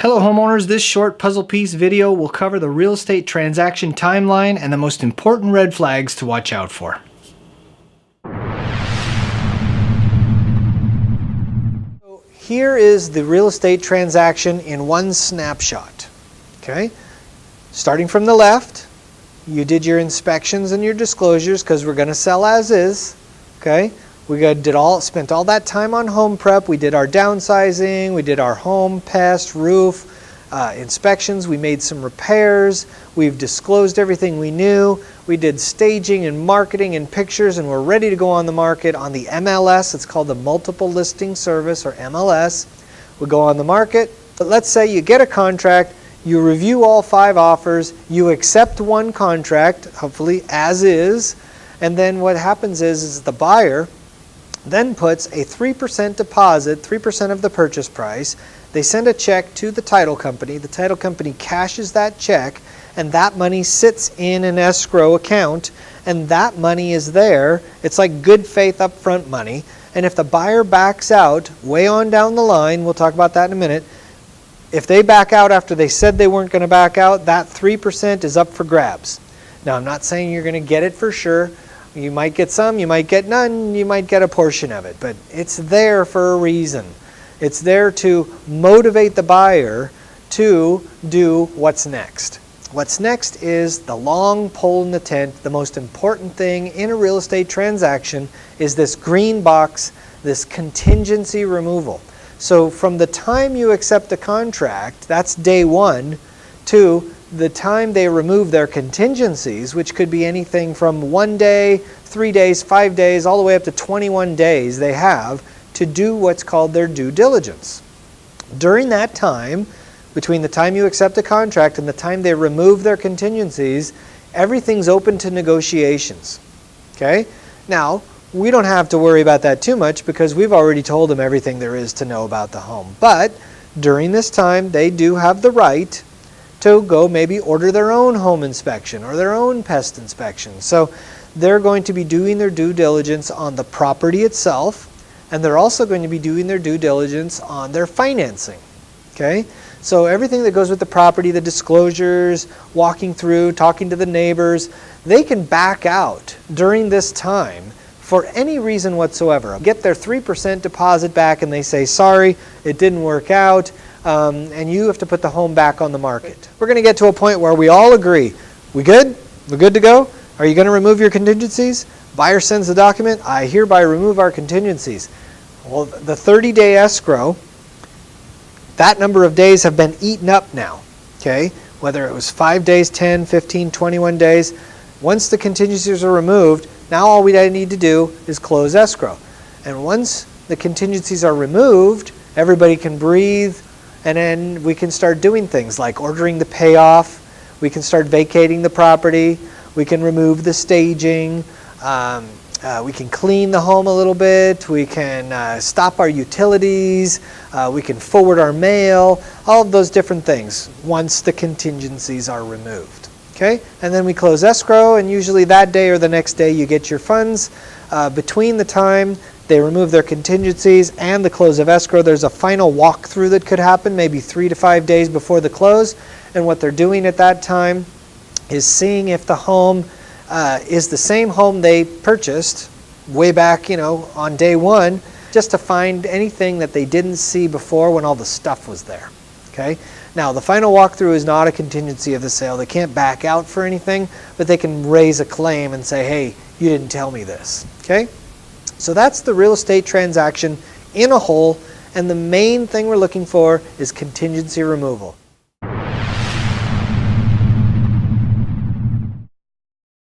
Hello homeowners, this short puzzle piece video will cover the real estate transaction timeline and the most important red flags to watch out for. So here is the real estate transaction in one snapshot. Okay, starting from the left, you did your inspections and your disclosures because we're going to sell as is. Okay, we spent all that time on home prep. We did our downsizing, we did our home, pest, roof inspections, we made some repairs, we've disclosed everything we knew, we did staging and marketing and pictures, and we're ready to go on the market on the MLS. It's called the Multiple Listing Service, or MLS. We go on the market, but let's say you get a contract, you review all 5 offers, you accept one contract, hopefully as is, and then what happens is the buyer then puts a 3% deposit, 3% of the purchase price. They send a check to the title company. The title company cashes that check, and that money sits in an escrow account, and that money is there. It's like good faith upfront money. And if the buyer backs out way on down the line, we'll talk about that in a minute, if they back out after they said they weren't going to back out, that 3% is up for grabs. Now, I'm not saying you're going to get it for sure. You might get some, you might get none, you might get a portion of it, but it's there for a reason. It's there to motivate the buyer to do what's next. What's next is the long pole in the tent. The most important thing in a real estate transaction is this green box, this contingency removal. So from the time you accept the contract, that's day 1, to the time they remove their contingencies, which could be anything from 1 day, 3 days, 5 days, all the way up to 21 days they have to do what's called their due diligence. During that time, between the time you accept a contract and the time they remove their contingencies, everything's open to negotiations. Okay? Now, we don't have to worry about that too much because we've already told them everything there is to know about the home. But during this time, they do have the right to go maybe order their own home inspection or their own pest inspection. So they're going to be doing their due diligence on the property itself, and they're also going to be doing their due diligence on their financing. Okay? So everything that goes with the property, the disclosures, walking through, talking to the neighbors, they can back out during this time for any reason whatsoever. Get their 3% deposit back and they say, sorry, it didn't work out. And you have to put the home back on the market. We're going to get to a point where we all agree. We good? We're good to go? Are you going to remove your contingencies? Buyer sends the document. I hereby remove our contingencies. Well, the 30-day escrow, that number of days have been eaten up now. Okay? Whether it was 5 days, 10, 15, 21 days. Once the contingencies are removed, now all we need to do is close escrow. And once the contingencies are removed, everybody can breathe. And then we can start doing things like ordering the payoff. We can start vacating the property. We can remove the staging. We can clean the home a little bit. We can stop our utilities. We can forward our mail. All of those different things once the contingencies are removed. Okay? And then we close escrow, and usually that day or the next day you get your funds. Between the time they remove their contingencies and the close of escrow, there's a final walkthrough that could happen maybe 3 to 5 days before the close. And what they're doing at that time is seeing if the home is the same home they purchased way back, on day 1, just to find anything that they didn't see before when all the stuff was there. Okay? Now, the final walkthrough is not a contingency of the sale. They can't back out for anything, but they can raise a claim and say, hey, you didn't tell me this. Okay? So that's the real estate transaction in a whole, and the main thing we're looking for is contingency removal.